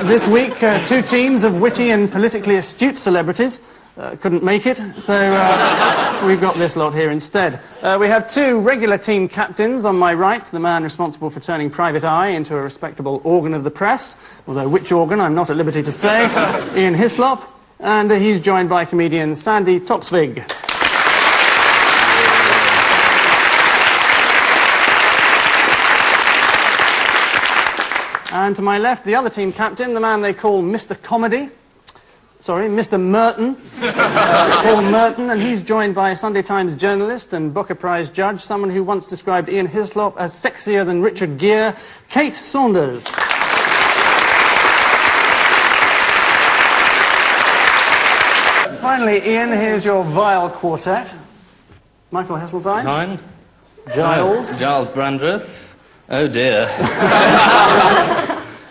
This week, two teams of witty and politically astute celebrities couldn't make it, so we've got this lot here instead. We have two regular team captains on my right, the man responsible for turning Private Eye into a respectable organ of the press, although which organ I'm not at liberty to say, Ian Hislop, and he's joined by comedian Sandy Toksvig. And to my left, the other team captain, the man they call Mr. Comedy. Sorry, Mr. Merton. Paul Merton, and he's joined by Sunday Times journalist and Booker Prize judge, someone who once described Ian Hislop as sexier than Richard Gere, Kate Saunders. Finally, Ian, here's your vile quartet. Michael Heseltine. Giles. Giles Brandreth. Oh dear.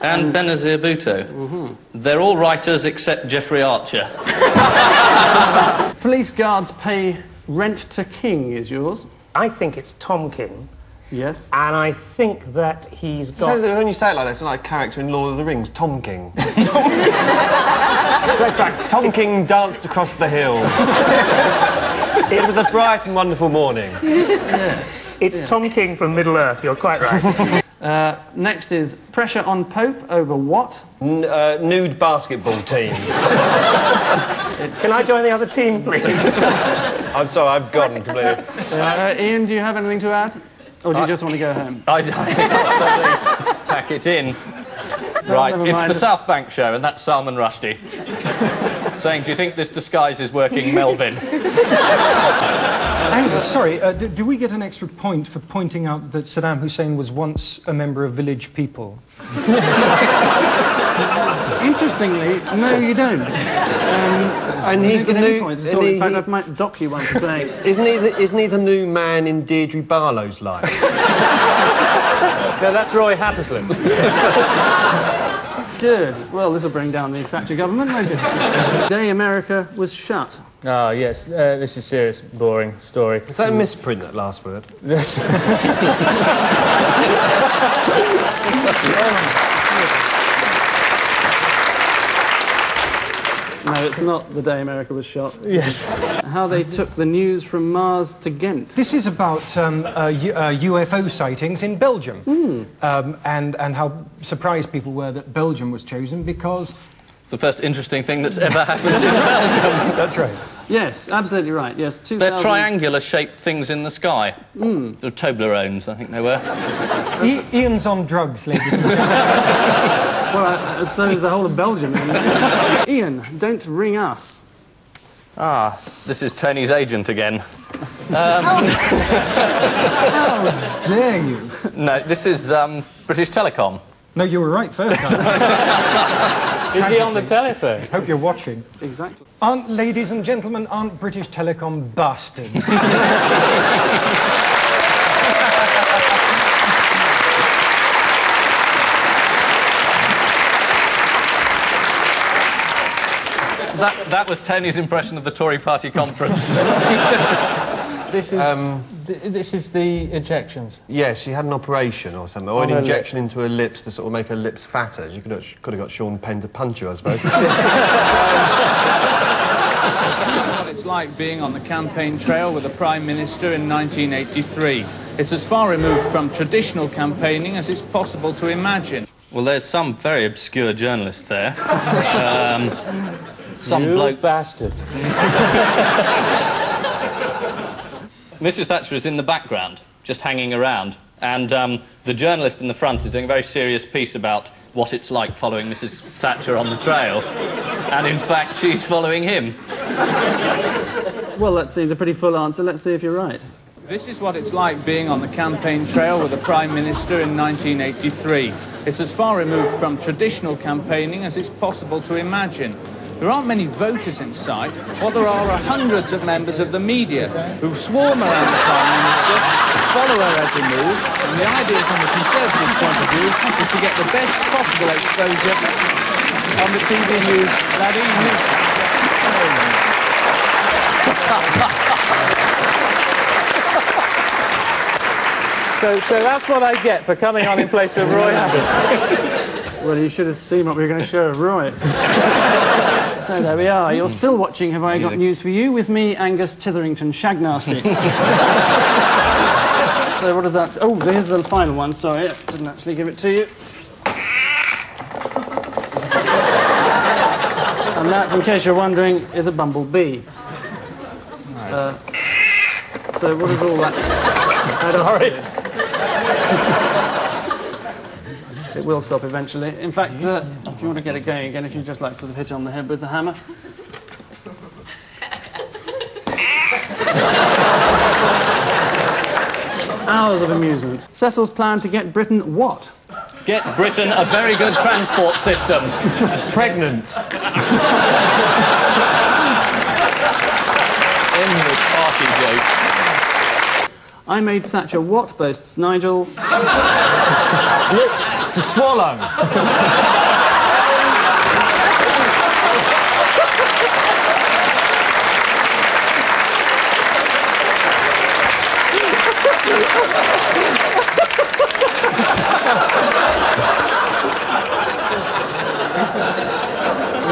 And Benazir Bhutto. They're all writers except Jeffrey Archer. Police guards pay rent to King is yours. I think it's Tom King. Yes. And I think that he's got... So when you say it like that, it's like a character in Lord of the Rings, Tom King. That's right. Tom King danced across the hills. It was a bright and wonderful morning. Yes. It's Tom King from Middle-earth, you're quite right. Next is pressure on Pope over what? Nude basketball teams. Can I join the other team, please? I'm sorry, I've gone completely. Ian, do you have anything to add? Or do you just want to go home? I think I'll probably pack it in. Right, it's the South Bank show, and that's Salman Rushdie. Saying, do you think this disguise is working, Melvin? Angus, sorry, do we get an extra point for pointing out that Saddam Hussein was once a member of Village People? Interestingly, no, you don't. And he's the new... Points at all. In fact, I might dock you one for saying... Isn't he the new man in Deirdre Barlow's life? No, that's Roy Hattersley. Good. Well, this will bring down the Thatcher government, won't it? Day America was shut. Ah, yes. This is a serious, boring story. Is that a misprint, that last word? Yes. No, it's not the day America was shot. Yes. How they took the news from Mars to Ghent. This is about UFO sightings in Belgium. And how surprised people were that Belgium was chosen because... It's the first interesting thing that's ever happened in Belgium. That's right. Yes, absolutely right. Yes, 2000... They're triangular-shaped things in the sky. They're Toblerones, I think they were. Ian's on drugs, ladies and gentlemen. Well, so is the whole of Belgium. Ian, don't ring us. Ah, this is Tony's agent again. How dare you? No, this is British Telecom. No, you were right first time. Is he on the telephone? Hope you're watching. Exactly. Ladies and gentlemen, aren't British Telecom bastards? That was Tony's impression of the Tory party conference. This is the injections. Yes, she had an operation or something, or an injection into her lips to sort of make her lips fatter. You could have got Sean Penn to punch you, I suppose. What it's like being on the campaign trail with the Prime Minister in 1983. It's as far removed from traditional campaigning as it's possible to imagine. Well, there's some very obscure journalist there. Some bloke... bastard. Mrs. Thatcher is in the background, just hanging around, and the journalist in the front is doing a very serious piece about what it's like following Mrs. Thatcher on the trail, and in fact she's following him. Well, that seems a pretty full answer. Let's see if you're right. This is what it's like being on the campaign trail with the Prime Minister in 1983. It's as far removed from traditional campaigning as it's possible to imagine. There aren't many voters in sight. What there are hundreds of members of the media who swarm around the Prime Minister, follow her every move, and the idea from the Conservatives' point of view is to get the best possible exposure on the TV news that evening. So that's what I get for coming on in place of Roy Hattersley. Well, you should have seen what we were going to show, right. So there we are. You're still watching Have I Got News For You with me, Angus Titherington Shagnasty. So what is that? Oh, here's the final one. Sorry, I didn't actually give it to you. And that, in case you're wondering, is a bumblebee. Right. So what is all that? Sorry. It will stop eventually. In fact, if you want to get it going again, if you just like sort of hit it on the head with the hammer. Hours of amusement. Cecil's plan to get Britain what? Get Britain a very good transport system. Pregnant. Endless party joke. I made Thatcher what, boasts Nigel? To swallow.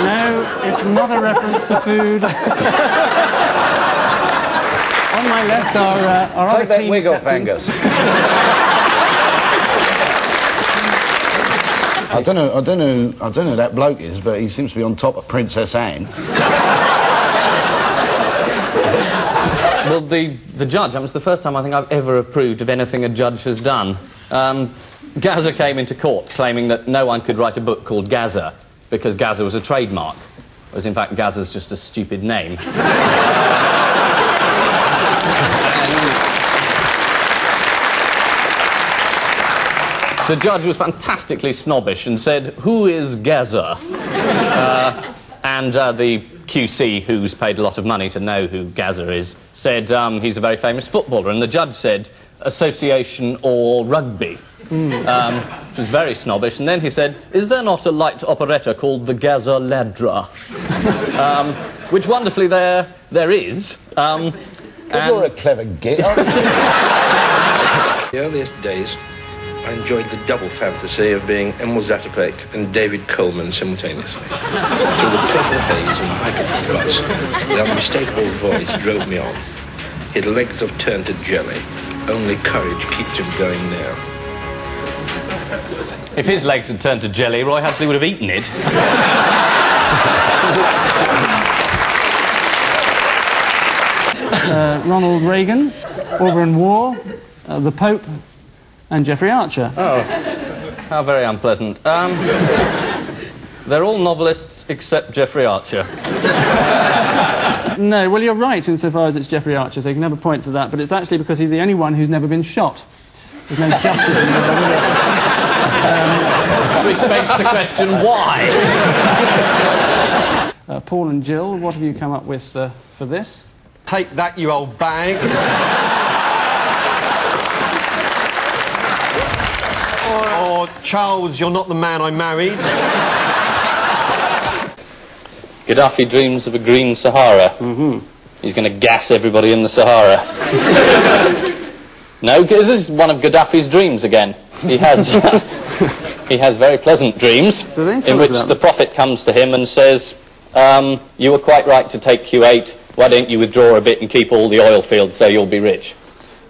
No, it's not a reference to food. On my left are our Take other that team wig off, captains. Angus. I don't know who that bloke is, but he seems to be on top of Princess Anne. Well, the judge, that was the first time I think I've ever approved of anything a judge has done. Gaza came into court claiming that no one could write a book called Gaza because Gaza was a trademark, whereas in fact Gaza's just a stupid name. The judge was fantastically snobbish and said, "Who is Gaza?" And the QC, who's paid a lot of money to know who Gaza is, said he's a very famous footballer. And the judge said, "Association or rugby?" Which was very snobbish. And then he said, "Is there not a light operetta called the Gaza Ladra?" Which wonderfully there is. You're a clever git. The earliest days, I enjoyed the double fantasy of being Emil Zatopek and David Coleman simultaneously. Through the purple haze and hydrogen buzz, the unmistakable voice drove me on. His legs have turned to jelly. Only courage keeps him going now. If his legs had turned to jelly, Roy Hadley would have eaten it. Ronald Reagan, Auburn War, the Pope, and Jeffrey Archer. Oh, how very unpleasant. They're all novelists except Jeffrey Archer. No, well, you're right insofar as it's Jeffrey Archer, so you can have a point for that, but it's actually because he's the only one who's never been shot. There's no justice in the world, is there? Which begs the question, why? Paul and Jill, what have you come up with for this? Take that, you old bag. Or Charles, you're not the man I married. Gaddafi dreams of a green Sahara. Mm-hmm. He's going to gas everybody in the Sahara. No, this is one of Gaddafi's dreams again. He has very pleasant dreams in which the Prophet comes to him and says, "You were quite right to take Kuwait. Why don't you withdraw a bit and keep all the oil fields so you'll be rich?"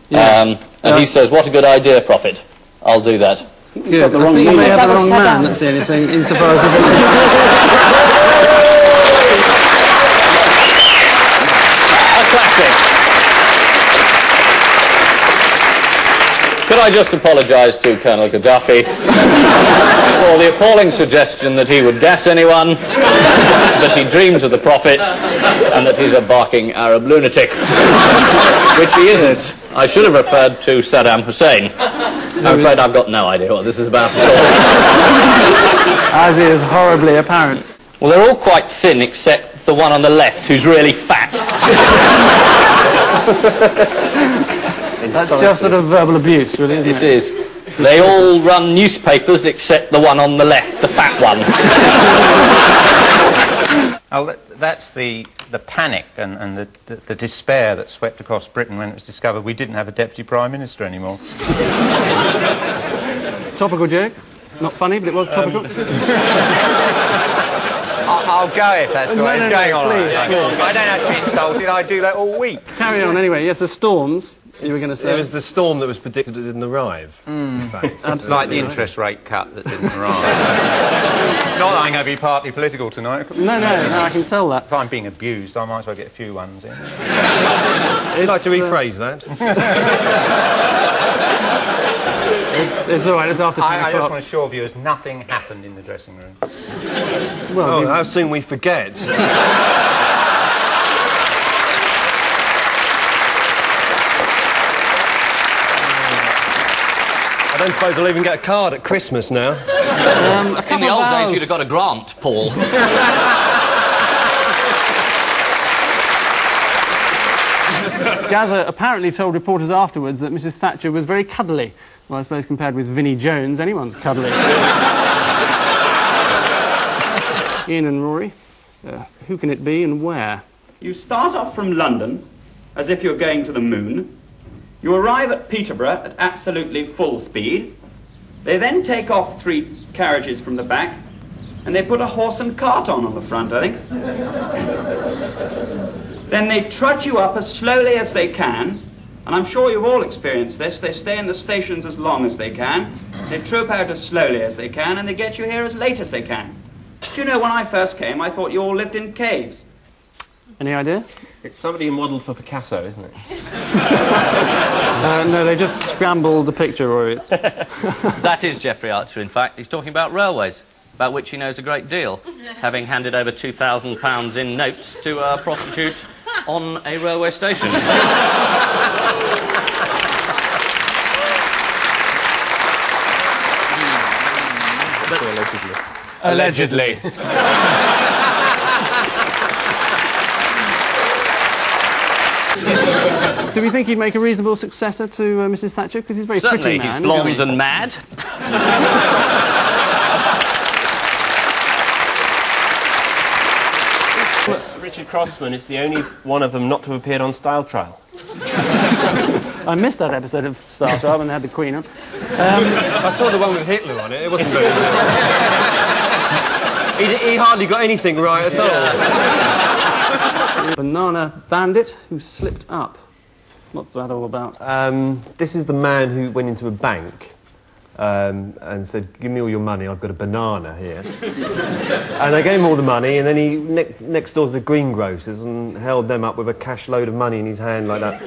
Yes. And he says, "What a good idea, Prophet. I'll do that." Good. I think you may have the wrong man, that's the only thing, insofar as this is... A classic. Could I just apologise to Colonel Gaddafi for the appalling suggestion that he would gas anyone, that he dreams of the Prophet, and that he's a barking Arab lunatic, which he isn't. I should have referred to Saddam Hussein. I'm afraid I've got no idea what this is about at all. As is horribly apparent. Well, they're all quite thin except the one on the left who's really fat. That's just sort of verbal abuse, really, isn't it? It is. They all run newspapers except the one on the left, the fat one. Oh, that's the panic and the despair that swept across Britain when it was discovered we didn't have a Deputy Prime Minister anymore. Topical joke? Not funny, but it was topical. I'll go if that's the way it's going on. Please. I don't have to be insulted. I do that all week. Carry on anyway. Yes, the storms, you were going to say. It was the storm that was predicted that didn't arrive. In fact. It's like the interest rate cut that didn't arrive. Not that I'm going to be partly political tonight. No, I can tell that. If I'm being abused, I might as well get a few ones in. I'd like to rephrase that. It's all right, it's after 10 o'clock. I just want to assure viewers nothing happened in the dressing room. Well, how soon we forget. I don't suppose I'll even get a card at Christmas now. In the old days, you'd have got a grant, Paul. Gazza apparently told reporters afterwards that Mrs Thatcher was very cuddly. Well, I suppose compared with Vinnie Jones, anyone's cuddly. Ian and Rory, who can it be and where? You start off from London as if you're going to the moon. You arrive at Peterborough at absolutely full speed. They then take off 3 carriages from the back, and they put a horse and cart on the front, I think. Then they trudge you up as slowly as they can, and I'm sure you've all experienced this. They stay in the stations as long as they can, they troop out as slowly as they can, and they get you here as late as they can. Do you know, when I first came, I thought you all lived in caves. Any idea? It's somebody who modelled for Picasso, isn't it? No, they just scrambled the picture, Rory. That is Geoffrey Archer, in fact. He's talking about railways, about which he knows a great deal, having handed over £2,000 in notes to a prostitute on a railway station. Allegedly. Do we think he'd make a reasonable successor to Mrs Thatcher? Because he's a very Certainly, pretty man. he's blonde and mad. Richard Crossman is the only one of them not to have appeared on Style Trial. I missed that episode of Star Trek when they had the Queen on. I saw the one with Hitler on it. It wasn't very good. He hardly got anything right at all. Banana Bandit who slipped up. What's that all about? This is the man who went into a bank and said, "Give me all your money, I've got a banana here." And they gave him all the money, and then he next door to the greengrocers and held them up with a cash load of money in his hand like that.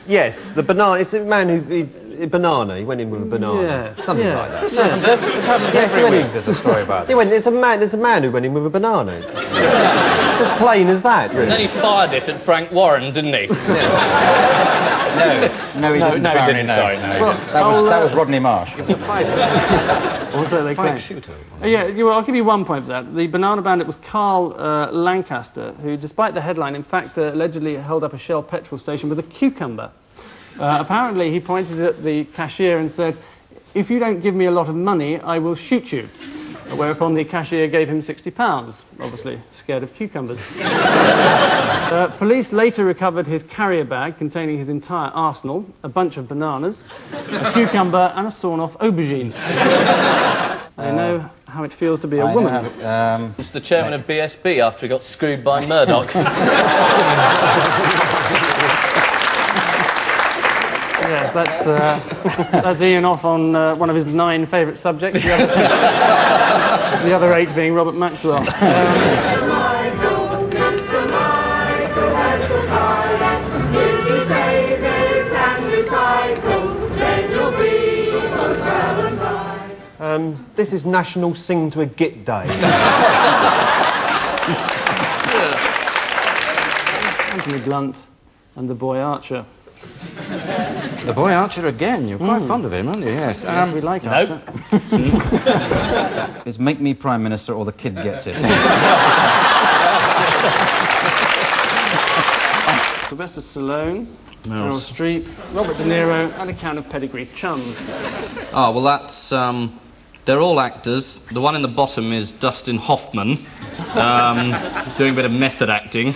Yes, the banana. It's a man who... banana. He went in with a banana. Yeah, something like that. This happens every week. There's a story about it. There's a man who went in with a banana. It's just plain as that, really. And then he fired it at Frank Warren, didn't he? No, he didn't. Sorry, no. Well, That was Rodney Marsh. Also, they claim. I'll give you 1 point for that. The Banana Bandit was Carl Lancaster, who, despite the headline, in fact, allegedly held up a Shell petrol station with a cucumber. Apparently, he pointed at the cashier and said, "If you don't give me a lot of money, I will shoot you." Whereupon the cashier gave him £60, obviously scared of cucumbers. Police later recovered his carrier bag containing his entire arsenal, a bunch of bananas, a cucumber and a sawn-off aubergine. They know how it feels to be a woman. It's the chairman of BSB after he got screwed by Murdoch. Yes, that's Ian off on one of his 9 favourite subjects, the other 8 being Robert Maxwell. This is National Sing to a Git Day. Anthony Blunt and the boy Archer. The boy Archer again. You're quite fond of him, aren't you? Yes. Yes, we like Archer. It's make me Prime Minister or the kid gets it. Sylvester Stallone, Meryl Streep, Robert De Niro, and a can of pedigree chum. Oh, well, that's... they're all actors. The one in the bottom is Dustin Hoffman, doing a bit of method acting.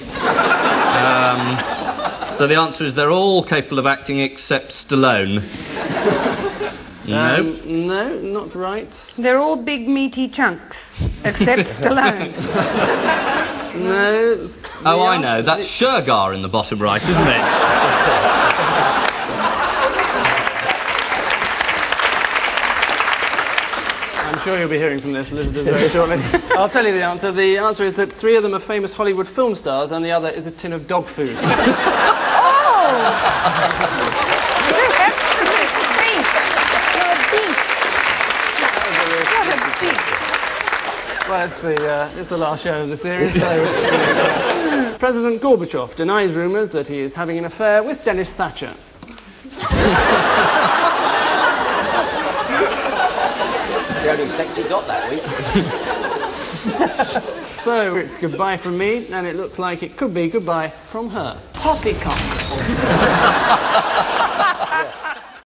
So the answer is they're all capable of acting except Stallone. No. No, not right. They're all big meaty chunks, except Stallone. No. Oh, I know. That's Shergar in the bottom right, isn't it? I'm sure you'll be hearing from their solicitors very shortly. I'll tell you the answer. The answer is that 3 of them are famous Hollywood film stars and the other is a tin of dog food. Well, it's the last show of the series, so... President Gorbachev denies rumours that he is having an affair with Dennis Thatcher. It's the only sex he got that week. So, it's goodbye from me, and it looks like it could be goodbye from her. Poppycock.